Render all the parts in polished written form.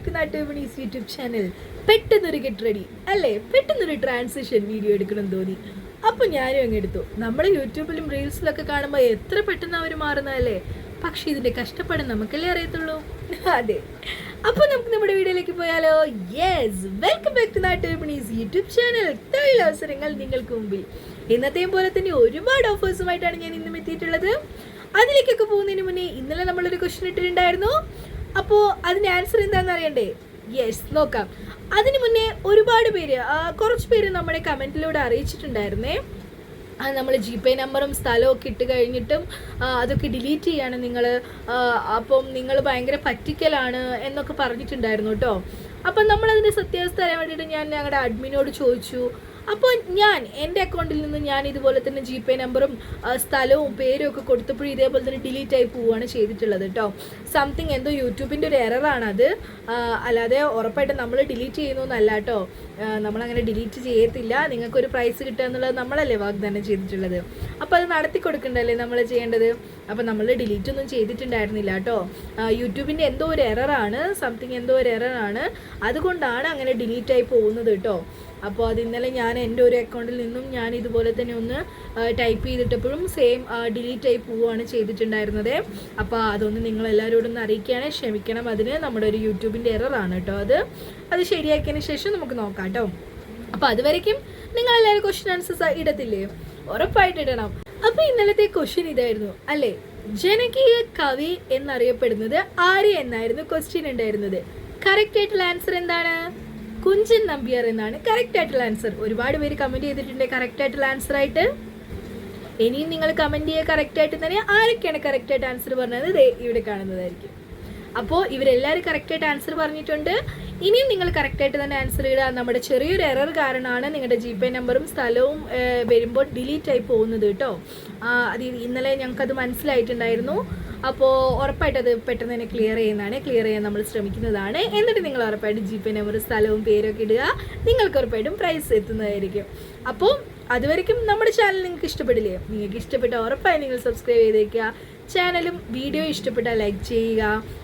To നാട്ടുവിനീസ് YouTube channel. പെട്ടെന്നൊരു get ready അല്ലേ, പെട്ടെന്നൊരു ട്രാൻസിഷൻ വീഡിയോ എടുക്കണം തോന്നി. അപ്പോൾ ഞാനും അങ്ങ് എടുത്തു. നമ്മൾ യൂട്യൂബിലും റീൽസിലൊക്കെ കാണുമ്പോൾ എത്ര പെട്ടെന്ന് അവർ മാറുന്നതല്ലേ, പക്ഷേ ഇതിൻ്റെ കഷ്ടപ്പാട് നമുക്കല്ലേ അറിയത്തുള്ളൂ. അതെ, അപ്പോൾ നമുക്ക് നമ്മുടെ വീഡിയോയിലേക്ക് പോയാലോ. യെസ്, വെൽക്കം ബാക്ക് ടു നാട്ടുവിനീസ് യൂട്യൂബ് ചാനൽ. തൊഴിലവസരങ്ങൾ നിങ്ങൾക്ക് മുമ്പിൽ. ഇന്നത്തെയും പോലെ തന്നെ ഒരുപാട് ഓഫേഴ്സുമായിട്ടാണ് ഞാൻ ഇന്നും എത്തിയിട്ടുള്ളത്. അതിലേക്കൊക്കെ പോകുന്നതിന് മുന്നേ ഇന്നലെ നമ്മളൊരു ക്വസ്റ്റ്യൻ ഇട്ടിട്ടുണ്ടായിരുന്നു. അപ്പോൾ അതിൻ്റെ ആൻസർ എന്താണെന്ന് അറിയണ്ടേ? യെസ്, നോക്കാം. അതിന് മുന്നേ ഒരുപാട് പേര്, കുറച്ച് പേര് നമ്മുടെ കമൻറ്റിലൂടെ അറിയിച്ചിട്ടുണ്ടായിരുന്നേ. അത് നമ്മൾ GPay നമ്പറും സ്ഥലവും ഒക്കെ ഇട്ട് കഴിഞ്ഞിട്ടും അതൊക്കെ ഡിലീറ്റ് ചെയ്യാണ് നിങ്ങൾ, അപ്പം നിങ്ങൾ ഭയങ്കര പറ്റിക്കലാണ് എന്നൊക്കെ പറഞ്ഞിട്ടുണ്ടായിരുന്നു കേട്ടോ. അപ്പം നമ്മളതിൻ്റെ സത്യാവസ്ഥ അറിയാൻ വേണ്ടിയിട്ട് ഞാൻ ഞങ്ങളുടെ അഡ്മിനോട് ചോദിച്ചു. അപ്പോൾ എൻ്റെ അക്കൗണ്ടിൽ നിന്ന് ഞാൻ ഇതുപോലെ തന്നെ GPay നമ്പറും സ്ഥലവും പേരും ഒക്കെ കൊടുത്തപ്പോഴും ഇതേപോലെ തന്നെ ഡിലീറ്റ് ആയി പോവുകയാണ് ചെയ്തിട്ടുള്ളത് കേട്ടോ. സംതിങ് എന്തോ യൂട്യൂബിൻ്റെ ഒരു എററാണത്, അല്ലാതെ ഉറപ്പായിട്ടും നമ്മൾ ഡിലീറ്റ് ചെയ്യുന്നൊന്നല്ല കേട്ടോ. നമ്മളങ്ങനെ ഡിലീറ്റ് ചെയ്യത്തില്ല. നിങ്ങൾക്കൊരു പ്രൈസ് കിട്ടുക എന്നുള്ളത് നമ്മളല്ലേ വാഗ്ദാനം ചെയ്തിട്ടുള്ളത്. അപ്പോൾ അത് നടത്തി കൊടുക്കണ്ടല്ലേ നമ്മൾ ചെയ്യേണ്ടത്. അപ്പോൾ നമ്മൾ ഡിലീറ്റ് ഒന്നും ചെയ്തിട്ടുണ്ടായിരുന്നില്ല കേട്ടോ. യൂട്യൂബിൻ്റെ എന്തോ ഒരു എററാണ്, സംതിങ് എന്തോ ഒരു എററാണ്, അതുകൊണ്ടാണ് അങ്ങനെ ഡിലീറ്റ് ആയി പോകുന്നത് കേട്ടോ. അപ്പോൾ അത് ഇന്നലെ ഞാൻ എൻ്റെ ഒരു അക്കൗണ്ടിൽ നിന്നും ഞാൻ ഇതുപോലെ തന്നെ ഒന്ന് ടൈപ്പ് ചെയ്തിട്ടപ്പോഴും സെയിം ഡിലീറ്റ് ആയി പോവുകയാണ് ചെയ്തിട്ടുണ്ടായിരുന്നത്. അപ്പോൾ അതൊന്ന് നിങ്ങളെല്ലാവരോടും ഒന്ന് അറിയിക്കുകയാണ്, ക്ഷമിക്കണം. അതിന് നമ്മുടെ ഒരു യൂട്യൂബിൻ്റെ എററാണ് കേട്ടോ. അത് ശരിയാക്കിയതിന് ശേഷം നമുക്ക് നോക്കാം കേട്ടോ. അപ്പോൾ അതുവരയ്ക്കും നിങ്ങളെല്ലാവരും ക്വസ്റ്റ്യൻ ആൻസേഴ്സ് ഇടത്തില്ലേ? ഉറപ്പായിട്ട് ഇടണം. അപ്പോൾ ഇന്നലത്തെ ക്വസ്റ്റ്യൻ ഇതായിരുന്നു അല്ലേ, ജനകീയ കവി എന്നറിയപ്പെടുന്നത് ആര് എന്നായിരുന്നു ക്വസ്റ്റ്യൻ ഉണ്ടായിരുന്നത്. കറക്റ്റ് ആയിട്ടുള്ള ആൻസർ എന്താണ്? കുഞ്ചൻ നമ്പ്യാർ എന്നാണ് കറക്റ്റ് ആയിട്ടുള്ള ആൻസർ. ഒരുപാട് പേര് കമന്റ് ചെയ്തിട്ടുണ്ട് കറക്റ്റ് ആയിട്ടുള്ള ആൻസർ ആയിട്ട്. ഇനിയും നിങ്ങൾ കമന്റ് ചെയ്യുക കറക്റ്റ് ആയിട്ട് തന്നെ. ആരൊക്കെയാണ് കറക്റ്റ് ആയിട്ട് ആൻസർ പറഞ്ഞത് ഇവിടെ കാണുന്നതായിരിക്കും. അപ്പോൾ ഇവരെല്ലാവരും കറക്റ്റായിട്ട് ആൻസർ പറഞ്ഞിട്ടുണ്ട്. ഇനിയും നിങ്ങൾ കറക്റ്റായിട്ട് തന്നെ ആൻസർ ഇടുക. നമ്മുടെ ചെറിയൊരു എറർ കാരണമാണ് നിങ്ങളുടെ GPay നമ്പറും സ്ഥലവും വരുമ്പോൾ ഡിലീറ്റ് ആയി പോകുന്നത് കേട്ടോ. അത് ഇന്നലെ ഞങ്ങൾക്കത് മനസ്സിലായിട്ടുണ്ടായിരുന്നു. അപ്പോൾ ഉറപ്പായിട്ട് അത് പെട്ടെന്ന് തന്നെ ക്ലിയർ ചെയ്യാൻ നമ്മൾ ശ്രമിക്കുന്നതാണ്. എന്നിട്ട് നിങ്ങൾ ഉറപ്പായിട്ട് GPay നമ്പറും സ്ഥലവും പേരൊക്കെ ഇടുക. നിങ്ങൾക്ക് ഉറപ്പായിട്ടും പ്രൈസ് എത്തുന്നതായിരിക്കും. അപ്പോൾ അതുവരെയ്ക്കും നമ്മുടെ ചാനൽ നിങ്ങൾക്ക് ഇഷ്ടപ്പെടില്ലേ? നിങ്ങൾക്ക് ഇഷ്ടപ്പെട്ട ഉറപ്പായി നിങ്ങൾ സബ്സ്ക്രൈബ് ചെയ്തേക്കുക. ചാനലും വീഡിയോ ഇഷ്ടപ്പെട്ടാൽ ലൈക്ക് ചെയ്യുക.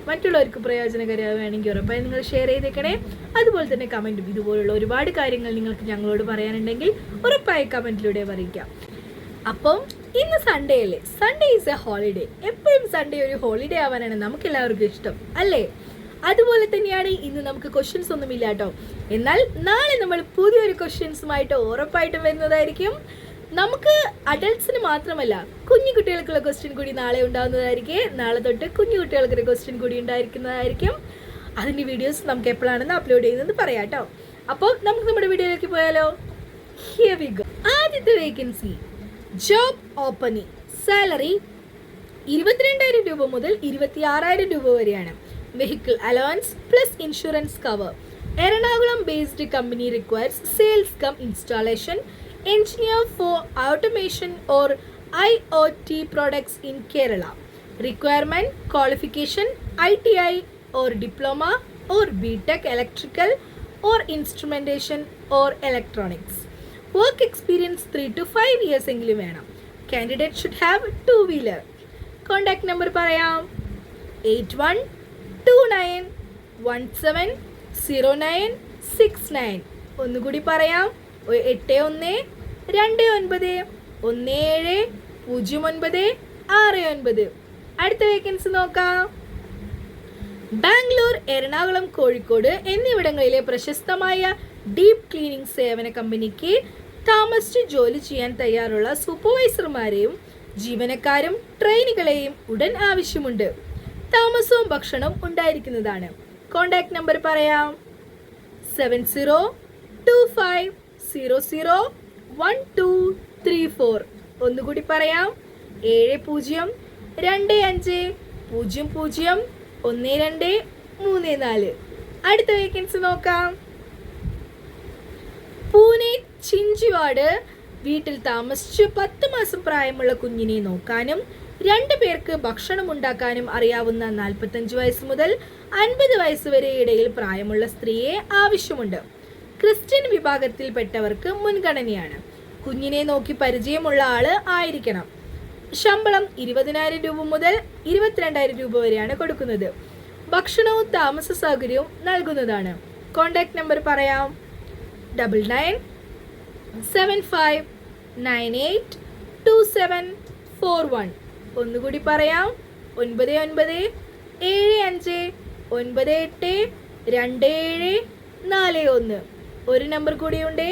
മറ്റുള്ളവർക്ക് പ്രയോജനകരമാണെങ്കിൽ ഉറപ്പായി നിങ്ങൾ ഷെയർ ചെയ്തേക്കണേ. അതുപോലെ തന്നെ കമൻറ്റും ഇതുപോലുള്ള ഒരുപാട് കാര്യങ്ങൾ നിങ്ങൾക്ക് ഞങ്ങളോട് പറയാനുണ്ടെങ്കിൽ ഉറപ്പായി കമൻറ്റിലൂടെ അറിയിക്കാം. അപ്പം ഇന്ന് സൺഡേ അല്ലേ, സൺഡേ ഈസ് എ ഹോളിഡേ. എപ്പോഴും സൺഡേ ഒരു ഹോളിഡേ ആവാനാണ് നമുക്ക് എല്ലാവർക്കും ഇഷ്ടം അല്ലേ? അതുപോലെ തന്നെയാണ് ഇന്ന് നമുക്ക് ക്വസ്റ്റ്യൻസ് ഒന്നുമില്ല കേട്ടോ. എന്നാൽ നാളെ നമ്മൾ പുതിയൊരു ക്വസ്റ്റ്യൻസുമായിട്ട് ഉറപ്പായിട്ടും വരുന്നതായിരിക്കും. നമുക്ക് അഡൾട്ട്സിന് മാത്രമല്ല കുഞ്ഞു കുട്ടികൾക്കുള്ള ക്വസ്റ്റ്യൻ കൂടി നാളെ ഉണ്ടാകുന്നതായിരിക്കും. നാളെ തൊട്ട് കുഞ്ഞു കുട്ടികൾക്കൊരു ക്വസ്റ്റ്യൻ കൂടി ഉണ്ടായിരിക്കുന്നതായിരിക്കും. അതിൻ്റെ വീഡിയോസ് നമുക്ക് എപ്പോഴാണെന്ന് അപ്ലോഡ് ചെയ്യുന്നത് പറയാം കേട്ടോ. അപ്പോൾ നമുക്ക് നമ്മുടെ വീഡിയോയിലേക്ക് പോയാലോ. Here we go. ആദ്യത്തെ വേക്കൻസി ജോബ് ഓപ്പണിംഗ്. സാലറി 22,000 രൂപ മുതൽ 26,000 രൂപ വരെയാണ്. Vehicle allowance plus insurance cover. Ernakulam based company requires sales cum installation engineer for automation or IoT products in Kerala. Requirement qualification ITI or diploma or BTech electrical or instrumentation or electronics. Work experience 3 to 5 years എങ്കിലും വേണം. Candidate should have 2-wheeler. Contact number പറയാം 8129170969. ഒന്നുകൂടി പറയാം 8129170969. അടുത്ത vacancy നോക്കാം. ബാംഗ്ലൂർ, എറണാകുളം, കോഴിക്കോട് എന്നിവിടങ്ങളിലെ പ്രശസ്തമായ deep cleaning സേവന കമ്പനിക്ക് താമസിച്ച് ജോലി ചെയ്യാൻ തയ്യാറുള്ള സൂപ്പർവൈസർമാരെയും ജീവനക്കാരും ട്രെയിനികളെയും ഉടൻ ആവശ്യമുണ്ട്. താമസവും ഭക്ഷണവും ഉണ്ടായിരിക്കുന്നതാണ്. കോണ്ടാക്ട് നമ്പർ പറയാം 7025001234. ഒന്നുകൂടി പറയാം 7025001234. അടുത്ത വേക്കൻസി നോക്കാം. പൂനെ ചിഞ്ചിവാട് വീട്ടിൽ താമസിച്ച് 10 മാസം പ്രായമുള്ള കുഞ്ഞിനെ നോക്കാനും 2 പേർക്ക് ഭക്ഷണം ഉണ്ടാക്കാനും അറിയാവുന്ന 45 വയസ്സ് മുതൽ 50 വയസ്സ് വരെ ഇടയിൽ പ്രായമുള്ള സ്ത്രീയെ ആവശ്യമുണ്ട്. ക്രിസ്ത്യൻ വിഭാഗത്തിൽപ്പെട്ടവർക്ക് മുൻഗണനയാണ്. കുഞ്ഞിനെ നോക്കി പരിചയമുള്ള ആള് ആയിരിക്കണം. ശമ്പളം 20,000 രൂപ മുതൽ 22,000 രൂപ വരെയാണ് കൊടുക്കുന്നത്. ഭക്ഷണവും താമസ സൗകര്യവും നൽകുന്നതാണ്. കോൺടാക്ട് നമ്പർ പറയാം: 9975982741. ഒന്നുകൂടി പറയാം: 9975982741. ഒരു നമ്പർ കൂടിയുണ്ട്: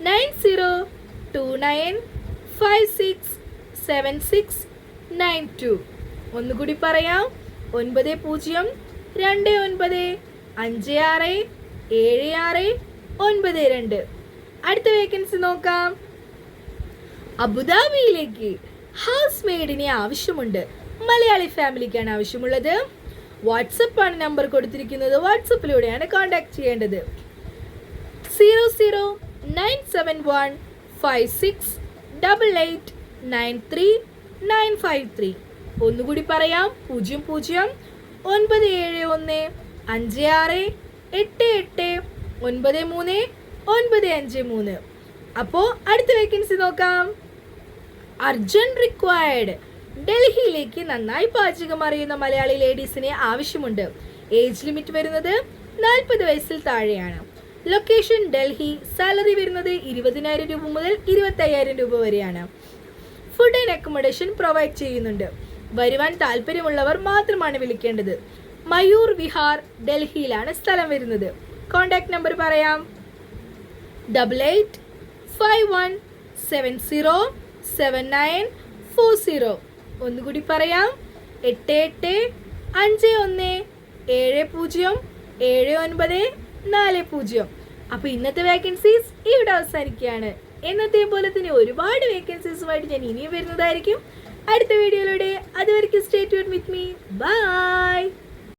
9029567692. ഒന്നുകൂടി പറയാം: 9029567692. അടുത്ത വേക്കൻസി നോക്കാം. അബുദാബിയിലേക്ക് ഹൗസ് മെയ്ഡിനെ ആവശ്യമുണ്ട്. മലയാളി ഫാമിലിക്കാണ് ആവശ്യമുള്ളത്. വാട്സപ്പാണ് നമ്പർ കൊടുത്തിരിക്കുന്നത്. വാട്സപ്പിലൂടെയാണ് കോൺടാക്ട് ചെയ്യേണ്ടത്. 00971568893. ഒന്നുകൂടി പറയാം: 0095156889393. അപ്പോൾ അടുത്ത വേക്കൻസി നോക്കാം. Urgent required. ഡൽഹിയിലേക്ക് നന്നായി പാചകം അറിയുന്ന മലയാളി ലേഡീസിനെ ആവശ്യമുണ്ട്. ഏജ് ലിമിറ്റ് വരുന്നത് 40 വയസ്സിൽ താഴെയാണ്. ലൊക്കേഷൻ ഡൽഹി. സാലറി വരുന്നത് 20,000 രൂപ മുതൽ 25,000 രൂപ വരെയാണ്. ഫുഡ് ആൻഡ് അക്കോമഡേഷൻ പ്രൊവൈഡ് ചെയ്യുന്നുണ്ട്. വരുവാൻ താല്പര്യമുള്ളവർ മാത്രമാണ് വിളിക്കേണ്ടത്. മയൂർ വിഹാർ, ഡൽഹിയിലാണ് സ്ഥലം വരുന്നത്. കോൺടാക്ട് നമ്പർ പറയാം: 8851707940. ഒന്നുകൂടി പറയാം: 8851707940. അപ്പോൾ ഇന്നത്തെ വേക്കൻസീസ് ഇവിടെ അവസാനിക്കുകയാണ്. എന്നത്തെ പോലെ തന്നെ ഒരുപാട് വേക്കൻസീസുമായിട്ട് ഞാൻ ഇനിയും വരുന്നതായിരിക്കും അടുത്ത വീഡിയോയിലൂടെ. അതുവരെയ്ക്കും stay tuned with me. By.